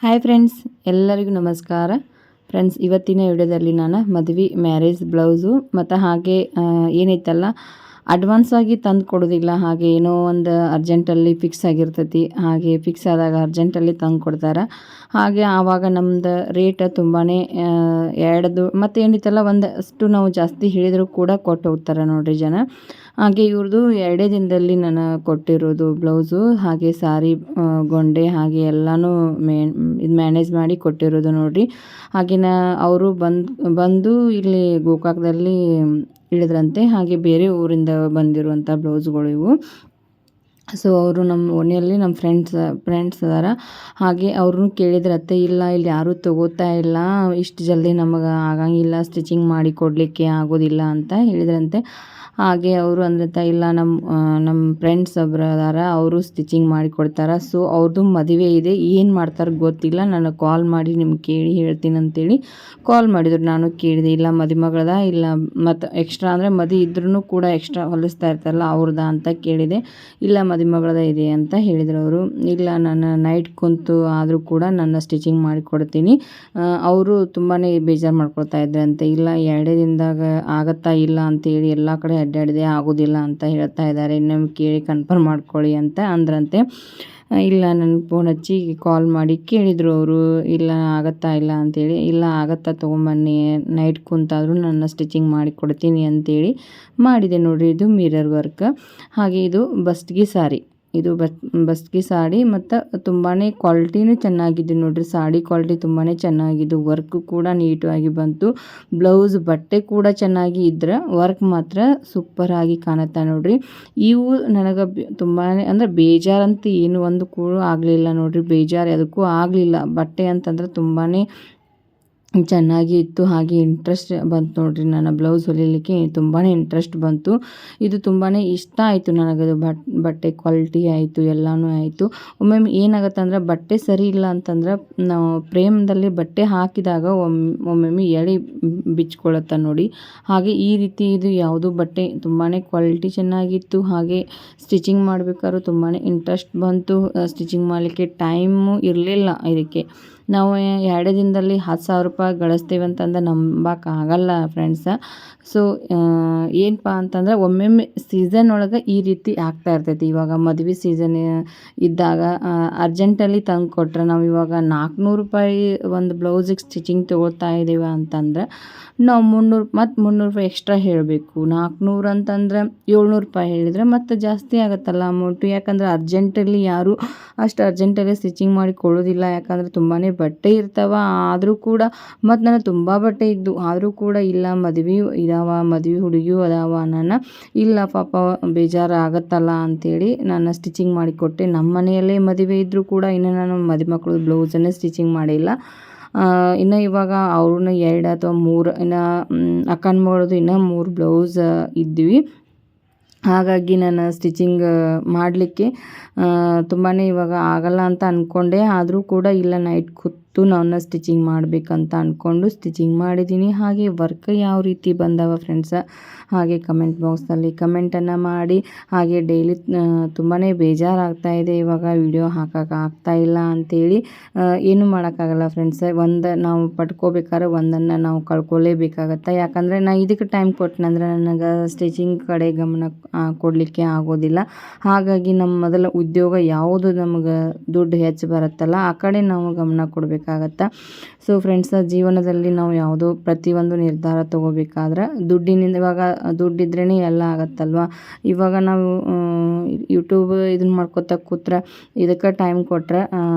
Hi friends, ಎಲ್ಲರಿಗೂ ನಮಸ್ಕಾರ. Friends, ಇವತ್ತಿನ ವಿಡಿಯೋದಲ್ಲಿ ನಾನು ಮದುವೆ ಮ್ಯಾರೇಜ್ ಬ್ಲೌಸು ಮತ್ತು ಹಾಗೆ ಏನೈತಲ್ಲ ಅಡ್ವಾನ್ಸ್ ಆಗಿ ತಂದು ಕೊಡೋದಿಲ್ಲ. ಹಾಗೆ ಏನೋ ಒಂದು ಅರ್ಜೆಂಟಲ್ಲಿ ಫಿಕ್ಸ್ ಆಗಿರ್ತೈತಿ. ಹಾಗೆ ಫಿಕ್ಸ್ ಆದಾಗ ಅರ್ಜೆಂಟಲ್ಲಿ ತಂದು ಕೊಡ್ತಾರೆ. ಹಾಗೆ ಆವಾಗ ನಮ್ದು ರೇಟ್ ತುಂಬಾ ಎರಡದು ಮತ್ತು ಏನೈತಲ್ಲ ಒಂದಷ್ಟು ನಾವು ಜಾಸ್ತಿ ಹೇಳಿದರೂ ಕೂಡ ಕೊಟ್ಟು ಹೋಗ್ತಾರೆ ನೋಡಿರಿ ಜನ. ಹಾಗೆ ಇವ್ರದ್ದು 2 ದಿನದಲ್ಲಿ ನಾನು ಕೊಟ್ಟಿರೋದು ಬ್ಲೌಸು. ಹಾಗೆ ಸಾರಿ ಗೊಂಡೆ ಹಾಗೆ ಎಲ್ಲನೂ ಇದು ಮ್ಯಾನೇಜ್ ಮಾಡಿ ಕೊಟ್ಟಿರೋದು ನೋಡಿರಿ. ಹಾಗೆನ ಅವರು ಬಂದು ಇಲ್ಲಿ ಗೋಕಾಕದಲ್ಲಿ ಇಳಿದ್ರಂತೆ. ಹಾಗೆ ಬೇರೆ ಊರಿಂದ ಬಂದಿರುವಂಥ ಬ್ಲೌಸ್ಗಳು ಇವು. ಸೊ ಅವರು ನಮ್ಮ ಓಣಿಯಲ್ಲಿ ನಮ್ಮ ಫ್ರೆಂಡ್ಸ್ ಅದಾರ. ಹಾಗೆ ಅವ್ರನ್ನೂ ಕೇಳಿದ್ರತ್ತೆ, ಇಲ್ಲ ಇಲ್ಲಿ ಯಾರೂ ತೊಗೋತಾ ಇಲ್ಲ, ಇಷ್ಟು ಜಲ್ದಿ ನಮಗೆ ಆಗಂಗಿಲ್ಲ, ಸ್ಟಿಚಿಂಗ್ ಮಾಡಿ ಕೊಡಲಿಕ್ಕೆ ಆಗೋದಿಲ್ಲ ಅಂತ ಹೇಳಿದ್ರಂತೆ. ಹಾಗೆ ಅವರು ಅಂದ್ರಂತ, ಇಲ್ಲ ನಮ್ಮ ಫ್ರೆಂಡ್ಸ್ ಒಬ್ರು ಅದಾರ, ಅವರು ಸ್ಟಿಚಿಂಗ್ ಮಾಡಿ ಕೊಡ್ತಾರೆ. ಸೊ ಅವ್ರದ್ದು ಮದುವೆ ಇದೆ, ಏನು ಮಾಡ್ತಾರೆ ಗೊತ್ತಿಲ್ಲ, ನನಗೆ ಕಾಲ್ ಮಾಡಿ ನಿಮ್ಗೆ ಕೇಳಿ ಹೇಳ್ತೀನಿ ಅಂತೇಳಿ ಕಾಲ್ ಮಾಡಿದ್ರು. ನಾನು ಕೇಳಿದೆ, ಇಲ್ಲ ಮದುಮಗಳದ, ಇಲ್ಲ ಮತ್ತು ಎಕ್ಸ್ಟ್ರಾ ಅಂದರೆ ಮದುವೆ ಇದ್ರೂ ಕೂಡ ಎಕ್ಸ್ಟ್ರಾ ಹೊಲಿಸ್ತಾ ಇರ್ತಾರಲ್ಲ ಅವ್ರದ್ದು ಅಂತ ಕೇಳಿದೆ. ಇಲ್ಲ ಮದುಮಗಳದ ಇದೆ ಅಂತ ಹೇಳಿದ್ರು ಅವರು. ಇಲ್ಲ ನಾನು ನೈಟ್ ಕುಂತು ಆದರೂ ಕೂಡ ನನ್ನ ಸ್ಟಿಚಿಂಗ್ ಮಾಡಿ ಕೊಡ್ತೀನಿ. ಅವರು ತುಂಬಾ ಬೇಜಾರು ಮಾಡ್ಕೊಳ್ತಾ ಇದ್ರಂತೆ. ಇಲ್ಲ 2 ದಿನದಾಗ ಆಗತ್ತಾ ಇಲ್ಲ ಅಂತೇಳಿ ಎಲ್ಲ ಕಡೆ ಅಡ್ಡಾಡಿದೆ, ಆಗೋದಿಲ್ಲ ಅಂತ ಹೇಳ್ತಾ ಇದ್ದಾರೆ, ಇನ್ನೊಮ್ಮೆ ಕೇಳಿ ಕನ್ಫರ್ಮ್ ಮಾಡ್ಕೊಳ್ಳಿ ಅಂತ ಅಂದ್ರಂತೆ. ಇಲ್ಲ ನನಗೆ ಫೋನ್ ಹಚ್ಚಿ ಕಾಲ್ ಮಾಡಿ ಕೇಳಿದರು ಅವರು, ಇಲ್ಲ ಆಗತ್ತಾ ಇಲ್ಲ ಅಂತೇಳಿ. ಇಲ್ಲ ಆಗತ್ತಾ, ತೊಗೊಂಬನ್ನಿ, ನೈಟ್ ಕುಂತಾದರೂ ನನ್ನ ಸ್ಟಿಚಿಂಗ್ ಮಾಡಿ ಕೊಡ್ತೀನಿ ಅಂತೇಳಿ ಮಾಡಿದೆ ನೋಡಿರಿ. ಇದು ಮಿರರ್ ವರ್ಕ್. ಹಾಗೆ ಇದು ಬಸ್ಗೆ ಸಾರಿ, ಇದು ಬಸ್ಗೆ ಸಾಡಿ ಮತ್ತು ತುಂಬಾ ಕ್ವಾಲಿಟಿನೂ ಚೆನ್ನಾಗಿದೆ ನೋಡಿರಿ. ಸಾಡಿ ಕ್ವಾಲಿಟಿ ತುಂಬಾ ಚೆನ್ನಾಗಿದ್ದು, ವರ್ಕ್ ಕೂಡ ನೀಟಾಗಿ ಬಂತು. ಬ್ಲೌಸ್ ಬಟ್ಟೆ ಕೂಡ ಚೆನ್ನಾಗಿ ಇದ್ರೆ ವರ್ಕ್ ಮಾತ್ರ ಸೂಪರಾಗಿ ಕಾಣುತ್ತೆ ನೋಡಿರಿ. ಇವು ನನಗೆ ತುಂಬಾ ಅಂದರೆ ಬೇಜಾರಂತೂ ಏನು ಒಂದು ಕೂಡ ಆಗಲಿಲ್ಲ ನೋಡಿರಿ. ಬೇಜಾರು ಅದಕ್ಕೂ ಆಗಲಿಲ್ಲ. ಬಟ್ಟೆ ಅಂತಂದ್ರೆ ತುಂಬಾ ಚೆನ್ನಾಗಿ ಇತ್ತು. ಹಾಗೆ ಇಂಟ್ರೆಸ್ಟ್ ಬಂತು ನೋಡಿರಿ. ನನ್ನ ಬ್ಲೌಸ್ ಹೊಲಿಲಿಕ್ಕೆ ತುಂಬಾ ಇಂಟ್ರೆಸ್ಟ್ ಬಂತು. ಇದು ತುಂಬಾ ಇಷ್ಟ ಆಯಿತು ನನಗದು. ಬಟ್ಟೆ ಕ್ವಾಲಿಟಿ ಆಯಿತು, ಎಲ್ಲನೂ ಆಯಿತು. ಒಮ್ಮೊಮ್ಮೆ ಏನಾಗುತ್ತೆ ಅಂದರೆ ಬಟ್ಟೆ ಸರಿ ಇಲ್ಲ ಅಂತಂದ್ರೆ ನಾವು ಫ್ರೇಮ್ದಲ್ಲಿ ಬಟ್ಟೆ ಹಾಕಿದಾಗ ಒಮ್ಮೊಮ್ಮೆ ಎಳೆ ಬಿಚ್ಕೊಳ್ಳುತ್ತೆ ನೋಡಿ. ಹಾಗೆ ಈ ರೀತಿ ಇದು ಯಾವುದು ಬಟ್ಟೆ ತುಂಬಾ ಕ್ವಾಲಿಟಿ ಚೆನ್ನಾಗಿತ್ತು. ಹಾಗೆ ಸ್ಟಿಚಿಂಗ್ ಮಾಡಬೇಕಾದ್ರೂ ತುಂಬಾ ಇಂಟ್ರೆಸ್ಟ್ ಬಂತು. ಸ್ಟಿಚಿಂಗ್ ಮಾಡಲಿಕ್ಕೆ ಟೈಮು ಇರಲಿಲ್ಲ ಇದಕ್ಕೆ. ನಾವು 2 ದಿನದಲ್ಲಿ 10,000 ರೂಪಾಯಿ ಗಳಿಸ್ತೀವಿ ಅಂತಂದ್ರೆ ನಂಬೋಕ್ಕಾಗಲ್ಲ ಫ್ರೆಂಡ್ಸ. ಸೊ ಏನಪ್ಪ ಅಂತಂದ್ರೆ ಒಮ್ಮೊಮ್ಮೆ ಸೀಸನ್ ಒಳಗೆ ಈ ರೀತಿ ಆಗ್ತಾ ಇರ್ತೈತಿ. ಇವಾಗ ಮದುವೆ ಸೀಸನ್ ಇದ್ದಾಗ ಅರ್ಜೆಂಟಲ್ಲಿ ತಂದು ಕೊಟ್ರೆ ನಾವು ಇವಾಗ 400 ರೂಪಾಯಿ ಒಂದು ಬ್ಲೌಸಿಗೆ ಸ್ಟಿಚಿಂಗ್ ತೊಗೊಳ್ತಾ ಇದ್ದೀವಿ ಅಂತಂದ್ರೆ ನಾವು 300 ರೂಪಾಯಿ ಎಕ್ಸ್ಟ್ರಾ ಹೇಳಬೇಕು. 400 ಅಂತಂದ್ರೆ 700 ರೂಪಾಯಿ ಹೇಳಿದರೆ ಮತ್ತು ಜಾಸ್ತಿ ಆಗುತ್ತಲ್ಲ ಅಮೌಂಟು. ಯಾಕಂದರೆ ಅರ್ಜೆಂಟಲ್ಲಿ ಯಾರೂ ಅಷ್ಟು ಅರ್ಜೆಂಟಲ್ಲಿ ಸ್ಟಿಚಿಂಗ್ ಮಾಡಿ ಕೊಡೋದಿಲ್ಲ. ಯಾಕಂದರೆ ತುಂಬಾ ಬಟ್ಟೆ ಇರ್ತಾವೆ. ಆದರೂ ಕೂಡ ಮತ್ತು ನನಗೆ ತುಂಬ ಬಟ್ಟೆ ಇದ್ದು ಆದರೂ ಕೂಡ ಇಲ್ಲ ಮದುವೆ ಇದಾವ, ಮದುವೆ ಹುಡುಗಿಯೂ ಅದಾವ, ನಾನು ಇಲ್ಲ ಪಾಪ ಬೇಜಾರು ಆಗುತ್ತಲ್ಲ ಅಂಥೇಳಿ ನಾನು ಸ್ಟಿಚಿಂಗ್ ಮಾಡಿಕೊಟ್ಟೆ. ನಮ್ಮ ಮನೆಯಲ್ಲೇ ಮದುವೆ ಇದ್ದರೂ ಕೂಡ ಇನ್ನು ನಾನು ಮದುಮಕ್ಕಳು ಬ್ಲೌಸನ್ನೇ ಸ್ಟಿಚಿಂಗ್ ಮಾಡಿಲ್ಲ. ಇನ್ನು ಇವಾಗ ಅವ್ರನ್ನ 2 ಅಥವಾ 3 ಇನ್ನು ಅಕ್ಕನ ಮಗಳದು ಇನ್ನೂ 3 ಬ್ಲೌಸ್ ಇದ್ವಿ. ಹಾಗಾಗಿ ನಾನು ಸ್ಟಿಚಿಂಗ್ ಮಾಡಲಿಕ್ಕೆ ತುಂಬಾ ಇವಾಗ ಆಗಲ್ಲ ಅಂತ ಅಂದ್ಕೊಂಡೆ. ಆದರೂ ಕೂಡ ಇಲ್ಲ ನೈಟ್ ಕೂತು ನಾನು ಸ್ಟಿಚಿಂಗ್ ಮಾಡಬೇಕಂತ ಅಂದ್ಕೊಂಡು ಸ್ಟಿಚಿಂಗ್ ಮಾಡಿದ್ದೀನಿ. ಹಾಗೆ ವರ್ಕ್ ಯಾವ ರೀತಿ ಬಂದವ ಫ್ರೆಂಡ್ಸ, ಹಾಗೆ ಕಮೆಂಟ್ ಬಾಕ್ಸಲ್ಲಿ ಕಮೆಂಟನ್ನು ಮಾಡಿ. ಹಾಗೆ ಡೈಲಿ ತುಂಬಾ ಬೇಜಾರಾಗ್ತಾಯಿದೆ, ಇವಾಗ ವಿಡಿಯೋ ಹಾಕೋಕ್ಕಾಗ್ತಾಯಿಲ್ಲ ಅಂಥೇಳಿ. ಏನೂ ಮಾಡೋಕ್ಕಾಗಲ್ಲ ಫ್ರೆಂಡ್ಸ. ನಾವು ಪಡ್ಕೋಬೇಕಾದ್ರೆ ಒಂದನ್ನು ನಾವು ಕಳ್ಕೊಳ್ಳೇಬೇಕಾಗತ್ತೆ. ಯಾಕಂದರೆ ನಾನು ಇದಕ್ಕೆ ಟೈಮ್ ಕೊಟ್ಟನಂದ್ರೆ ನನಗೆ ಸ್ಟಿಚಿಂಗ್ ಕಡೆ ಗಮನ ಕೊಡಲಿಕ್ಕೆ ಆಗೋದಿಲ್ಲ. ಹಾಗಾಗಿ ನಮ್ಮ ಮೊದಲ ಉದ್ಯೋಗ ಯಾವುದು ನಮಗೆ ದುಡ್ಡು ಹೆಚ್ಚು ಬರುತ್ತಲ್ಲ ಆ ಕಡೆ ನಾವು ಗಮನ ಕೊಡಬೇಕಾಗತ್ತೆ. ಸೊ ಫ್ರೆಂಡ್ಸ, ಜೀವನದಲ್ಲಿ ನಾವು ಯಾವುದೋ ಪ್ರತಿಯೊಂದು ನಿರ್ಧಾರ ತೊಗೋಬೇಕಾದ್ರೆ ದುಡ್ಡಿನಿಂದ, ಇವಾಗ ದುಡ್ಡಿದ್ರೇ ಎಲ್ಲ ಆಗುತ್ತಲ್ವ. ಇವಾಗ ನಾವು ಯೂಟ್ಯೂಬ್ ಇದನ್ನು ಮಾಡ್ಕೊತಾ ಕೂತ್ರೆ ಇದಕ್ಕೆ ಟೈಮ್ ಕೊಟ್ಟರೆ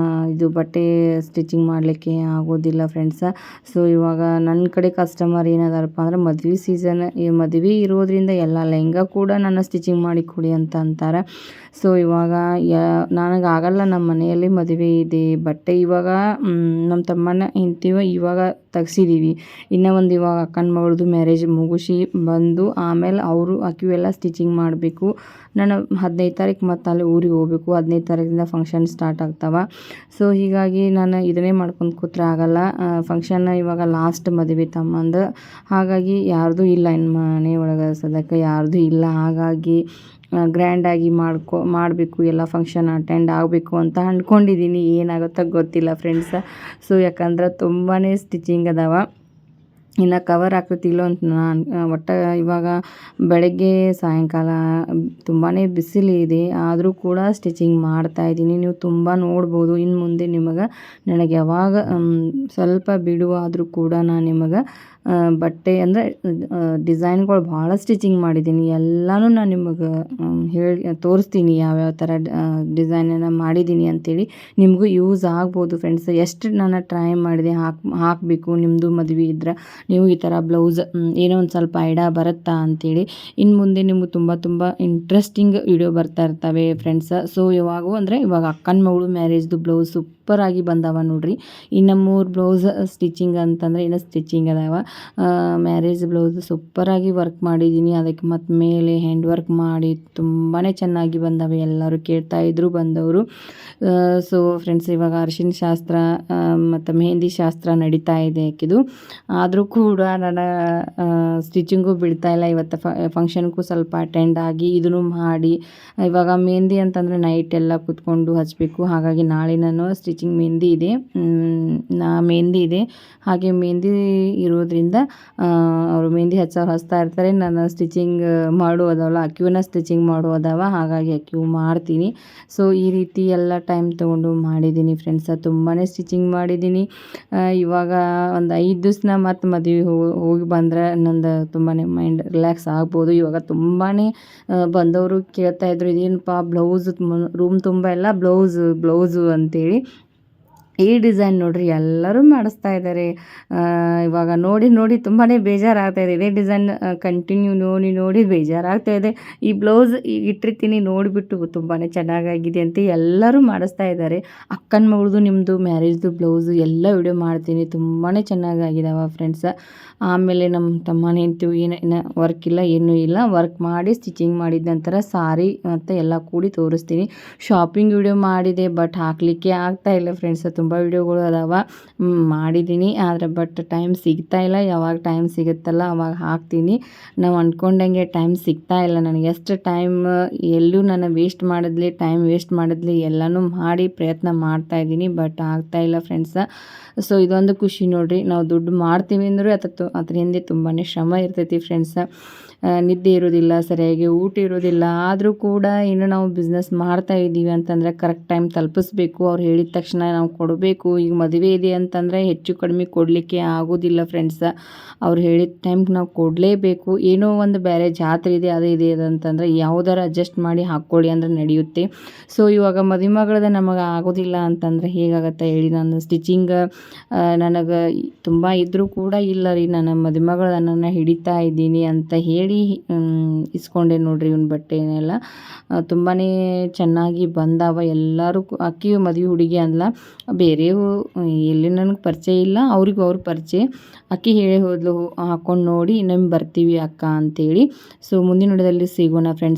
ಇದು ಬಟ್ಟೆ ಸ್ಟಿಚಿಂಗ್ ಮಾಡಲಿಕ್ಕೆ ಆಗೋದಿಲ್ಲ ಫ್ರೆಂಡ್ಸ. ಸೊ ಇವಾಗ ನನ್ನ ಕಡೆ ಕಸ್ಟಮರ್ ಏನದಾರಪ್ಪ ಅಂದ್ರೆ ಮದುವೆ ಸೀಸನ್, ಈ ಮದುವೆ ಇರೋದ್ರಿಂದ ಎಲ್ಲ ಲೆಹಂಗಾ ಕೂಡ ನನ್ನ ಸ್ಟಿಚಿಂಗ್ ಮಾಡಿ ಕೊಡಿ ಅಂತ ಅಂತಾರೆ. ಸೊ ಇವಾಗ ನನಗಾಗಲ್ಲ, ನಮ್ಮ ಮನೆಯಲ್ಲಿ ಮದುವೆ ಇದೆ. ಬಟ್ಟೆ ಇವಾಗ ನಮ್ಮ ತಮ್ಮನ ಹೆಂಡ್ತಿವ ಇವಾಗ ತೆಗ್ಸಿದ್ದೀವಿ. ಇನ್ನೂ ಒಂದು ಇವಾಗ ಅಕ್ಕನ ಮಗಳದು ಮ್ಯಾರೇಜ್ ಮುಗಿಸಿ ಬಂದು ಆಮೇಲೆ ಆಕೆಲ್ಲ ಸ್ಟಿಚಿಂಗ್ ಮಾಡಬೇಕು. ನಾನು 15 ತಾರೀಕು ಮತ್ತು ಅಲ್ಲಿ ಊರಿಗೆ ಹೋಗಬೇಕು. 15 ತಾರೀಕಿಂದ ಫಂಕ್ಷನ್ ಸ್ಟಾರ್ಟ್ ಆಗ್ತಾವೆ. ಸೊ ಹೀಗಾಗಿ ನಾನು ಇದನ್ನೇ ಮಾಡ್ಕೊಂಡು ಕೂತ್ರೆ ಆಗಲ್ಲ. ಫಂಕ್ಷನ್ ಇವಾಗ ಲಾಸ್ಟ್ ಮದುವೆ ತಮ್ಮಂದು. ಹಾಗಾಗಿ ಯಾರ್ದು ಇಲ್ಲ, ಇನ್ನು ಮನೆ ಒಳಗೆ ಸದ್ಯಕ್ಕೆ ಯಾರ್ದು ಇಲ್ಲ. ಹಾಗಾಗಿ ಗ್ರ್ಯಾಂಡಾಗಿ ಮಾಡಬೇಕು, ಎಲ್ಲ ಫಂಕ್ಷನ್ ಅಟೆಂಡ್ ಆಗಬೇಕು ಅಂತ ಅಂದ್ಕೊಂಡಿದ್ದೀನಿ. ಏನಾಗುತ್ತೋ ಗೊತ್ತಿಲ್ಲ ಫ್ರೆಂಡ್ಸ. ಸೊ ಯಾಕಂದ್ರೆ ತುಂಬಾ ಸ್ಟಿಚಿಂಗ್ ಅದಾವ, ಇನ್ನು ಕವರ್ ಆಗ್ತೈತಿಲ್ಲೋ ಅಂತ ನಾನು ಒಟ್ಟು ಇವಾಗ ಬೆಳಗ್ಗೆ ಸಾಯಂಕಾಲ ತುಂಬಾ ಬಿಸಿಲಿದೆ, ಆದರೂ ಕೂಡ ಸ್ಟಿಚಿಂಗ್ ಮಾಡ್ತಾಯಿದ್ದೀನಿ. ನೀವು ತುಂಬ ನೋಡ್ಬೋದು. ಇನ್ನು ಮುಂದೆ ನಿಮಗೆ ನನಗೆ ಯಾವಾಗ ಸ್ವಲ್ಪ ಬಿಡುವಾದರೂ ಕೂಡ ನಾನು ನಿಮಗೆ ಬಟ್ಟೆ ಅಂದರೆ ಡಿಸೈನ್ಗಳು ಭಾಳ ಸ್ಟಿಚಿಂಗ್ ಮಾಡಿದ್ದೀನಿ. ಎಲ್ಲನೂ ನಾನು ನಿಮಗೆ ಹೇಳಿ ತೋರಿಸ್ತೀನಿ ಯಾವ್ಯಾವ ಥರ ಡಿಸೈನನ್ನು ಮಾಡಿದ್ದೀನಿ ಅಂಥೇಳಿ. ನಿಮಗೂ ಯೂಸ್ ಆಗ್ಬೋದು ಫ್ರೆಂಡ್ಸ್. ಎಷ್ಟು ನಾನು ಟ್ರೈ ಮಾಡಿದೆ ಹಾಕಬೇಕು, ನಿಮ್ಮದು ಮದುವೆ ಇದ್ರೆ ನೀವು ಈ ಥರ ಬ್ಲೌಸ್ ಏನೋ ಒಂದು ಸ್ವಲ್ಪ ಐಡಿಯಾ ಬರುತ್ತಾ ಅಂಥೇಳಿ. ಇನ್ನು ಮುಂದೆ ನಿಮ್ಗೆ ತುಂಬ ಇಂಟ್ರೆಸ್ಟಿಂಗ್ ವಿಡಿಯೋ ಬರ್ತಾ ಇರ್ತವೆ ಫ್ರೆಂಡ್ಸ. ಸೊ ಯಾವಾಗೂ ಅಂದರೆ ಇವಾಗ ಅಕ್ಕನ ಮಗಳು ಮ್ಯಾರೇಜ್ದು ಬ್ಲೌಸ್ ಸೂಪರಾಗಿ ಬಂದವ ನೋಡ್ರಿ. ಇನ್ನು 3 ಬ್ಲೌಸ್ ಸ್ಟಿಚಿಂಗ್ ಅಂತಂದರೆ ಇನ್ನೂ ಸ್ಟಿಚಿಂಗ್ ಅದಾವ. ಮ್ಯಾರೇಜ್ ಬ್ಲೌಸ್ ಸೂಪರಾಗಿ ವರ್ಕ್ ಮಾಡಿದ್ದೀನಿ. ಅದಕ್ಕೆ ಮತ್ತು ಮೇಲೆ ಹ್ಯಾಂಡ್ ವರ್ಕ್ ಮಾಡಿ ತುಂಬಾ ಚೆನ್ನಾಗಿ ಬಂದವೆ. ಎಲ್ಲರೂ ಕೇಳ್ತಾಯಿದ್ರು ಬಂದವರು. ಸೊ ಫ್ರೆಂಡ್ಸ್, ಇವಾಗ ಅರಿಶಿನ ಶಾಸ್ತ್ರ ಮತ್ತು ಮೆಹಂದಿ ಶಾಸ್ತ್ರ ನಡೀತಾ ಇದೆ ಆಕಿದು. ಆದರೂ ಕೂಡ ನಾನು ಸ್ಟಿಚಿಂಗು ಬಿಡ್ತಾಯಿಲ್ಲ. ಇವತ್ತು ಫಂಕ್ಷನ್ಗೂ ಸ್ವಲ್ಪ ಅಟೆಂಡ್ ಆಗಿ ಇದನ್ನು ಮಾಡಿ, ಇವಾಗ ಮೆಹಂದಿ ಅಂತಂದರೆ ನೈಟ್ ಎಲ್ಲ ಕೂತ್ಕೊಂಡು ಹಚ್ಚಬೇಕು. ಹಾಗಾಗಿ ನಾಳೆ ನಾನು ಸ್ಟಿಚಿಂಗ್ ಮೆಹಂದಿ ಇದೆ. ಹಾಗೆ ಮೆಹಂದಿ ಇರೋದ್ರಿಂದ ಅವರು ಮೆಹಂದಿ ಹಚ್ತಾ ಇರ್ತಾರೆ. ನಾನು ಸ್ಟಿಚಿಂಗ್ ಮಾಡುವುದಲ್ಲ, ಅಕ್ಯೂನ ಸ್ಟಿಚಿಂಗ್ ಮಾಡುವುದವ, ಹಾಗಾಗಿ ಅಕ್ಯೂ ಮಾಡ್ತೀನಿ. ಸೊ ಈ ರೀತಿ ಎಲ್ಲ ಟೈಮ್ ತೊಗೊಂಡು ಮಾಡಿದ್ದೀನಿ ಫ್ರೆಂಡ್ಸ. ತುಂಬಾ ಸ್ಟಿಚಿಂಗ್ ಮಾಡಿದ್ದೀನಿ. ಇವಾಗ ಒಂದು 5 ದಿವಸ ಮತ್ತು ಮದುವೆ ಹೋಗಿ ಬಂದರೆ ನಂದು ತುಂಬಾ ಮೈಂಡ್ ರಿಲ್ಯಾಕ್ಸ್ ಆಗ್ಬೋದು. ಇವಾಗ ತುಂಬಾ ಬಂದವರು ಕೇಳ್ತಾಯಿದ್ರು, ಇದೇನಪ್ಪ ಬ್ಲೌಸ್ ರೂಮ್ ತುಂಬ ಎಲ್ಲ ಬ್ಲೌಸು ಅಂತೇಳಿ. ಈ ಡಿಸೈನ್ ನೋಡ್ರಿ ಎಲ್ಲರೂ ಮಾಡಿಸ್ತಾ ಇದ್ದಾರೆ. ಇವಾಗ ನೋಡಿ ತುಂಬಾ ಬೇಜಾರಾಗ್ತಾಯಿದೆ. ಇದೇ ಡಿಸೈನ್ ಕಂಟಿನ್ಯೂ ನೋಡಿ ಬೇಜಾರಾಗ್ತಾಯಿದೆ. ಈ ಬ್ಲೌಸ್ ಈಗ ಇಟ್ಟಿರ್ತೀನಿ, ನೋಡಿಬಿಟ್ಟು ತುಂಬಾ ಚೆನ್ನಾಗಾಗಿದೆ ಅಂತ ಎಲ್ಲರೂ ಮಾಡಿಸ್ತಾ ಇದ್ದಾರೆ. ಅಕ್ಕನ ಮಗಳದು ನಿಮ್ಮದು ಮ್ಯಾರೇಜ್ದು ಬ್ಲೌಸು ಎಲ್ಲ ವಿಡಿಯೋ ಮಾಡ್ತೀನಿ. ತುಂಬಾ ಚೆನ್ನಾಗಾಗಿದ್ದಾವೆ ಫ್ರೆಂಡ್ಸ. ಆಮೇಲೆ ನಮ್ಮ ತಮ್ಮನ ಹೆಂಡ್ತಿವು ಏನು ವರ್ಕ್ ಇಲ್ಲ, ಏನೂ ಇಲ್ಲ, ವರ್ಕ್ ಮಾಡಿ ಸ್ಟಿಚಿಂಗ್ ಮಾಡಿದ ನಂತರ ಸಾರಿ ಮತ್ತು ಎಲ್ಲ ಕೂಡಿ ತೋರಿಸ್ತೀನಿ. ಶಾಪಿಂಗ್ ವಿಡಿಯೋ ಮಾಡಿದೆ, ಬಟ್ ಹಾಕಲಿಕ್ಕೆ ಆಗ್ತಾಯಿಲ್ಲ ಫ್ರೆಂಡ್ಸ. ತುಂಬ ವಿಡಿಯೋಗಳು ಅದಾವ, ಮಾಡಿದ್ದೀನಿ. ಆದರೆ ಬಟ್ ಟೈಮ್ ಸಿಗ್ತಾ ಇಲ್ಲ. ಯಾವಾಗ ಟೈಮ್ ಸಿಗುತ್ತಲ್ಲ ಅವಾಗ ಹಾಕ್ತೀನಿ. ನಾವು ಅಂದ್ಕೊಂಡಂಗೆ ಟೈಮ್ ಸಿಗ್ತಾ ಇಲ್ಲ ನನಗೆ. ಎಷ್ಟು ಟೈಮ್ ಎಲ್ಲೂ ನಾನು ಟೈಮ್ ವೇಸ್ಟ್ ಮಾಡಿದ್ಲಿ ಎಲ್ಲನೂ ಮಾಡಿ ಪ್ರಯತ್ನ ಮಾಡ್ತಾಯಿದ್ದೀನಿ, ಬಟ್ ಆಗ್ತಾಯಿಲ್ಲ ಫ್ರೆಂಡ್ಸ. ಸೊ ಇದೊಂದು ಖುಷಿ ನೋಡಿರಿ, ನಾವು ದುಡ್ಡು ಮಾಡ್ತೀವಿ ಅಂದರೂ ಅದ್ರ ಹಿಂದೆ ತುಂಬಾ ಶ್ರಮ ಇರ್ತೈತಿ ಫ್ರೆಂಡ್ಸ. ನಿದ್ದೆ ಇರೋದಿಲ್ಲ, ಸರಿಯಾಗಿ ಊಟ ಇರೋದಿಲ್ಲ. ಆದರೂ ಕೂಡ ಇನ್ನು ನಾವು ಬಿಸ್ನೆಸ್ ಮಾಡ್ತಾ ಇದ್ದೀವಿ ಅಂತಂದರೆ ಕರೆಕ್ಟ್ ಟೈಮ್ ತಲುಪಿಸ್ಬೇಕು. ಅವ್ರು ಹೇಳಿದ ತಕ್ಷಣ ನಾವು ಕೊಡಬೇಕು. ಈಗ ಮದುವೆ ಇದೆ ಅಂತಂದರೆ ಹೆಚ್ಚು ಕಡಿಮೆ ಕೊಡಲಿಕ್ಕೆ ಆಗೋದಿಲ್ಲ ಫ್ರೆಂಡ್ಸ. ಅವ್ರು ಹೇಳಿದ ಟೈಮ್ಗೆ ನಾವು ಕೊಡಲೇಬೇಕು. ಏನೋ ಒಂದು ಬೇರೆ ಜಾತ್ರೆ ಇದೆ, ಅದು ಇದೆ ಅಂತಂದರೆ ಯಾವುದಾರು ಅಡ್ಜಸ್ಟ್ ಮಾಡಿ ಹಾಕ್ಕೊಳ್ಳಿ ಅಂದರೆ ನಡೆಯುತ್ತೆ. ಸೊ ಇವಾಗ ಮದುಮಗಳದ ನಮಗೆ ಆಗೋದಿಲ್ಲ ಅಂತಂದರೆ ಹೇಗಾಗತ್ತೆ ಹೇಳಿ. ನಾನು ಸ್ಟಿಚಿಂಗ್ ನನಗೆ ತುಂಬ ಇದ್ದರೂ ಕೂಡ ಇಲ್ಲ ರೀ, ನನ್ನ ಮದುಮಗಳನ್ನ ಹಿಡಿತಾ ಇದ್ದೀನಿ ಅಂತ ಹೇಳಿ ಇಸ್ಕೊಂಡೆ ನೋಡ್ರಿ ಇವನ್ ಬಟ್ಟೆನೆಲ್ಲ. ತುಂಬಾ ಚೆನ್ನಾಗಿ ಬಂದಾವ. ಎಲ್ಲರೂ ಅಕ್ಕಿಯು ಮದುವೆ ಹುಡುಗಿ ಅಂದ್ಲ, ಬೇರೆಯವು ಎಲ್ಲಿ ನನಗೆ ಪರಿಚಯ ಇಲ್ಲ, ಅವ್ರ ಪರಿಚಯ. ಅಕ್ಕಿ ಹೇಳಿ ಹೋದ್ಲು, ಹಾಕ್ಕೊಂಡು ನೋಡಿ ಇನ್ನೊಮ್ಮೆ ಬರ್ತೀವಿ ಅಕ್ಕ ಅಂತೇಳಿ. ಸೊ ಮುಂದಿನ ವಿಡಿಯೋದಲ್ಲಿ ಸಿಗೋಣ ಫ್ರೆಂಡ್ಸ್.